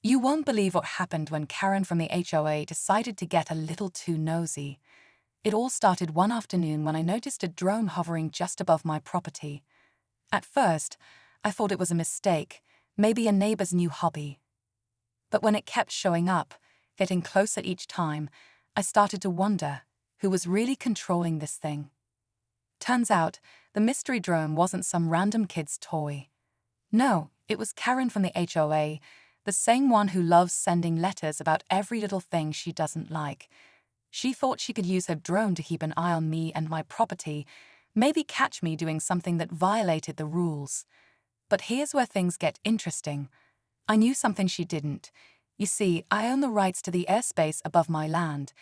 You won't believe what happened when Karen from the HOA decided to get a little too nosy. It all started one afternoon when I noticed a drone hovering just above my property. At first, I thought it was a mistake, maybe a neighbor's new hobby. But when it kept showing up, getting closer each time, I started to wonder who was really controlling this thing. Turns out, the mystery drone wasn't some random kid's toy. No, it was Karen from the HOA, the same one who loves sending letters about every little thing she doesn't like. She thought she could use her drone to keep an eye on me and my property, maybe catch me doing something that violated the rules. But here's where things get interesting. I knew something she didn't. You see, I own the rights to the airspace above my land,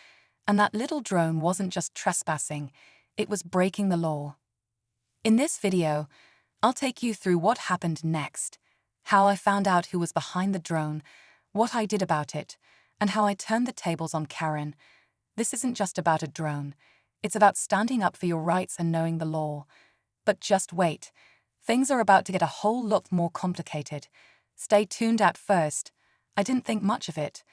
and that little drone wasn't just trespassing, it was breaking the law. In this video, I'll take you through what happened next, how I found out who was behind the drone, what I did about it, and how I turned the tables on Karen. This isn't just about a drone. It's about standing up for your rights and knowing the law. But just wait. Things are about to get a whole lot more complicated. Stay tuned at first. I didn't think much of it.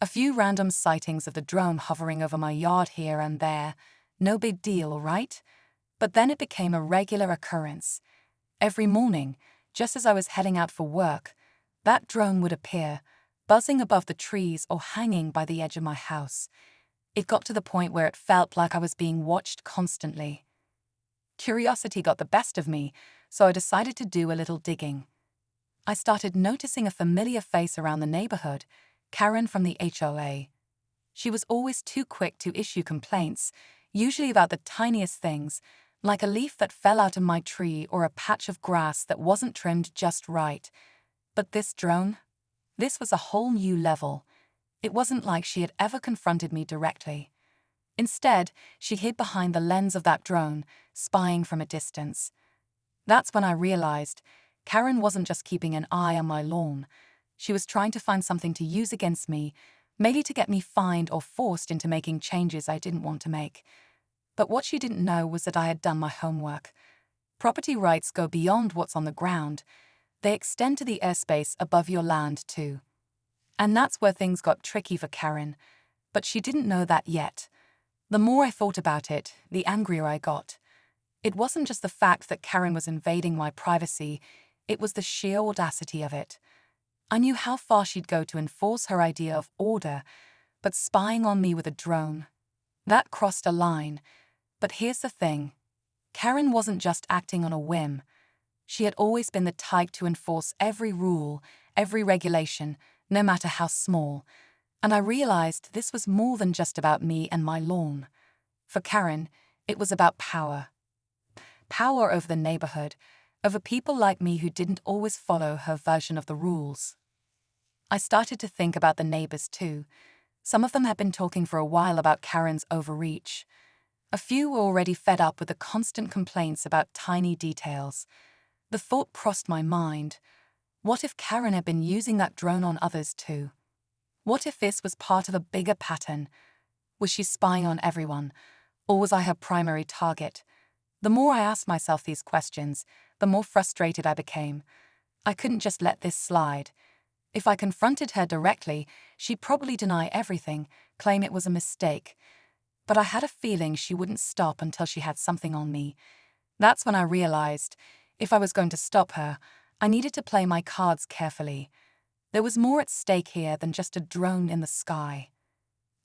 A few random sightings of the drone hovering over my yard here and there. No big deal, right? But then it became a regular occurrence. Every morning, just as I was heading out for work, that drone would appear, buzzing above the trees or hanging by the edge of my house. It got to the point where it felt like I was being watched constantly. Curiosity got the best of me, so I decided to do a little digging. I started noticing a familiar face around the neighborhood, Karen from the HOA. She was always too quick to issue complaints, usually about the tiniest things, like a leaf that fell out of my tree or a patch of grass that wasn't trimmed just right. But this drone? This was a whole new level. It wasn't like she had ever confronted me directly. Instead, she hid behind the lens of that drone, spying from a distance. That's when I realized Karen wasn't just keeping an eye on my lawn. She was trying to find something to use against me, maybe to get me fined or forced into making changes I didn't want to make. But what she didn't know was that I had done my homework. Property rights go beyond what's on the ground. They extend to the airspace above your land, too. And that's where things got tricky for Karen. But she didn't know that yet. The more I thought about it, the angrier I got. It wasn't just the fact that Karen was invading my privacy, it was the sheer audacity of it. I knew how far she'd go to enforce her idea of order, but spying on me with a drone, that crossed a line. But here's the thing. Karen wasn't just acting on a whim. She had always been the type to enforce every rule, every regulation, no matter how small. And I realized this was more than just about me and my lawn. For Karen, it was about power. Power over the neighborhood, over people like me who didn't always follow her version of the rules. I started to think about the neighbors too. Some of them had been talking for a while about Karen's overreach. A few were already fed up with the constant complaints about tiny details. The thought crossed my mind. What if Karen had been using that drone on others too? What if this was part of a bigger pattern? Was she spying on everyone, or was I her primary target? The more I asked myself these questions, the more frustrated I became. I couldn't just let this slide. If I confronted her directly, she'd probably deny everything, claim it was a mistake. But I had a feeling she wouldn't stop until she had something on me. That's when I realized, if I was going to stop her, I needed to play my cards carefully. There was more at stake here than just a drone in the sky.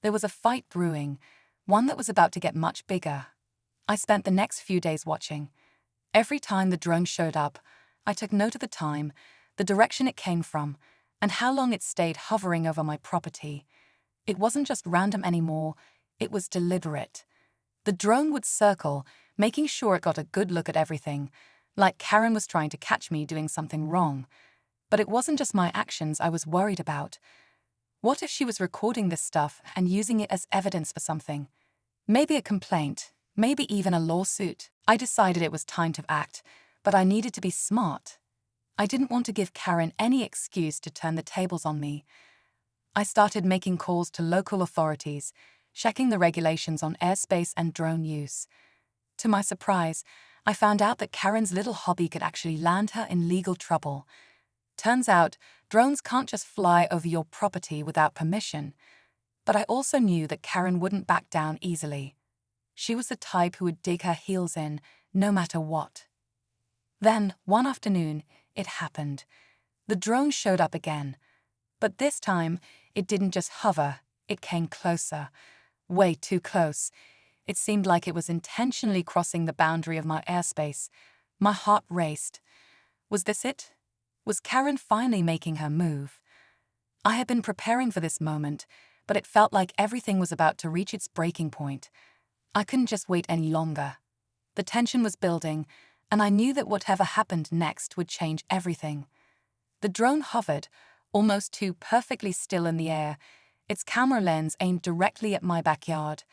There was a fight brewing, one that was about to get much bigger. I spent the next few days watching. Every time the drone showed up, I took note of the time, the direction it came from, and how long it stayed hovering over my property. It wasn't just random anymore, it was deliberate. The drone would circle, making sure it got a good look at everything, like Karen was trying to catch me doing something wrong. But it wasn't just my actions I was worried about. What if she was recording this stuff and using it as evidence for something? Maybe a complaint, maybe even a lawsuit. I decided it was time to act, but I needed to be smart. I didn't want to give Karen any excuse to turn the tables on me. I started making calls to local authorities, checking the regulations on airspace and drone use. To my surprise, I found out that Karen's little hobby could actually land her in legal trouble. Turns out, Drones can't just fly over your property without permission. But I also knew that Karen wouldn't back down easily. She was the type who would dig her heels in, no matter what. Then, one afternoon, it happened. The drone showed up again. But this time, it didn't just hover, it came closer. Way too close. It seemed like it was intentionally crossing the boundary of my airspace. My heart raced. Was this it? Was Karen finally making her move? I had been preparing for this moment, but it felt like everything was about to reach its breaking point. I couldn't just wait any longer. The tension was building, and I knew that whatever happened next would change everything. The drone hovered, almost too perfectly still in the air, its camera lens aimed directly at my backyard.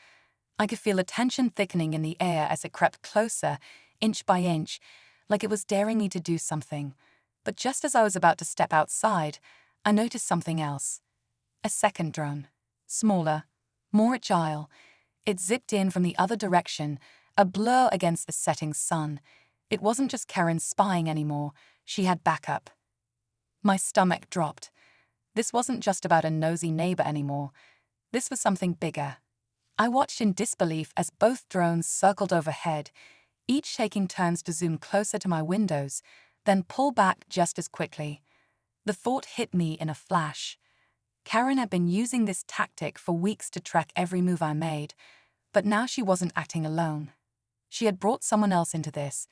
I could feel the tension thickening in the air as it crept closer, inch by inch, like it was daring me to do something. But just as I was about to step outside, I noticed something else. A second drone. Smaller, more agile. It zipped in from the other direction, a blur against the setting sun. It wasn't just Karen spying anymore, she had backup. My stomach dropped. This wasn't just about a nosy neighbor anymore. This was something bigger. I watched in disbelief as both drones circled overhead, each taking turns to zoom closer to my windows, then pull back just as quickly. The thought hit me in a flash. Karen had been using this tactic for weeks to track every move I made, but now she wasn't acting alone. She had brought someone else into this,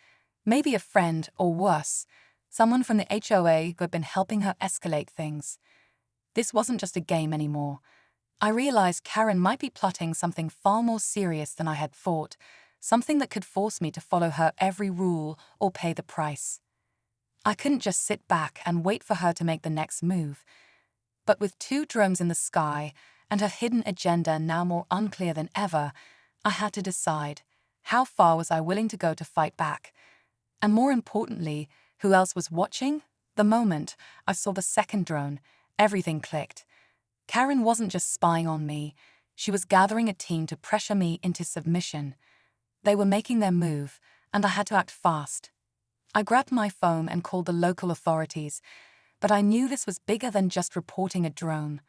maybe a friend or worse, someone from the HOA who had been helping her escalate things. This wasn't just a game anymore. I realized Karen might be plotting something far more serious than I had thought, something that could force me to follow her every rule or pay the price. I couldn't just sit back and wait for her to make the next move. But with two drones in the sky and her hidden agenda now more unclear than ever, I had to decide, how far was I willing to go to fight back? And more importantly, who else was watching? The moment I saw the second drone, everything clicked. Karen wasn't just spying on me, she was gathering a team to pressure me into submission. They were making their move, and I had to act fast. I grabbed my phone and called the local authorities, but I knew this was bigger than just reporting a drone.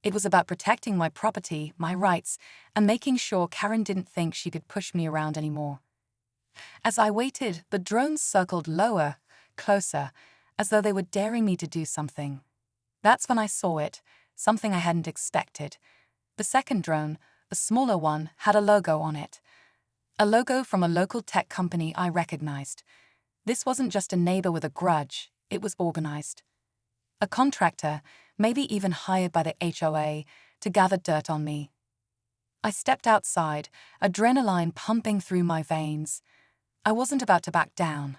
It was about protecting my property, my rights, and making sure Karen didn't think she could push me around anymore. As I waited, the drones circled lower, closer, as though they were daring me to do something. That's when I saw it, something I hadn't expected. The second drone, a smaller one, had a logo on it. A logo from a local tech company I recognized. This wasn't just a neighbor with a grudge, it was organized. A contractor, maybe even hired by the HOA, to gather dirt on me. I stepped outside, adrenaline pumping through my veins. I wasn't about to back down.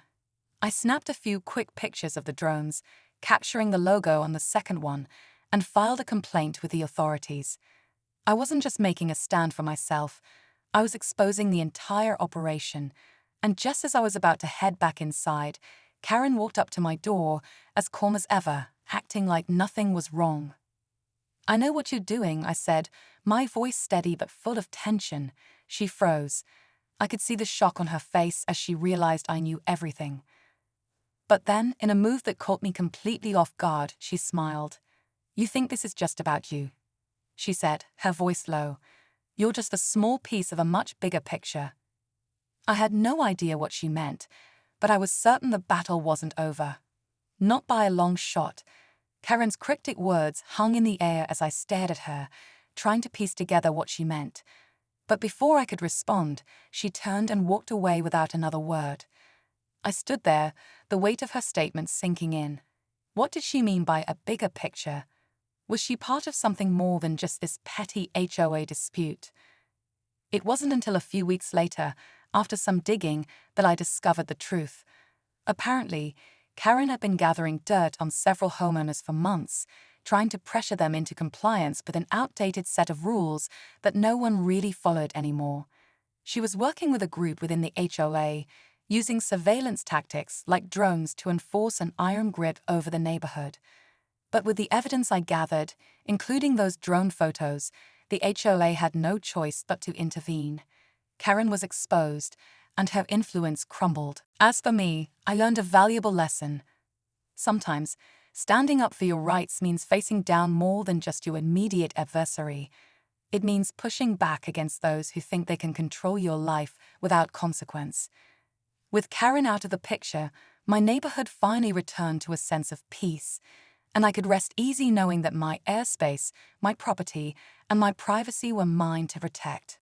I snapped a few quick pictures of the drones, capturing the logo on the second one, and filed a complaint with the authorities. I wasn't just making a stand for myself, I was exposing the entire operation. And just as I was about to head back inside, Karen walked up to my door, as calm as ever, acting like nothing was wrong. "I know what you're doing," I said, my voice steady but full of tension. She froze. I could see the shock on her face as she realized I knew everything. But then, in a move that caught me completely off guard, she smiled. "You think this is just about you," she said, her voice low. "You're just a small piece of a much bigger picture." I had no idea what she meant, but I was certain the battle wasn't over. Not by a long shot. Karen's cryptic words hung in the air as I stared at her, trying to piece together what she meant. But before I could respond, she turned and walked away without another word. I stood there, the weight of her statement sinking in. What did she mean by a bigger picture? Was she part of something more than just this petty HOA dispute? It wasn't until a few weeks later, after some digging, that I discovered the truth. Apparently, Karen had been gathering dirt on several homeowners for months, trying to pressure them into compliance with an outdated set of rules that no one really followed anymore. She was working with a group within the HOA, using surveillance tactics like drones to enforce an iron grip over the neighborhood. But with the evidence I gathered, including those drone photos, the HOA had no choice but to intervene. Karen was exposed, and her influence crumbled. As for me, I learned a valuable lesson. Sometimes, Standing up for your rights means facing down more than just your immediate adversary. It means pushing back against those who think they can control your life without consequence. With Karen out of the picture, my neighborhood finally returned to a sense of peace, and I could rest easy knowing that my airspace, my property, and my privacy were mine to protect.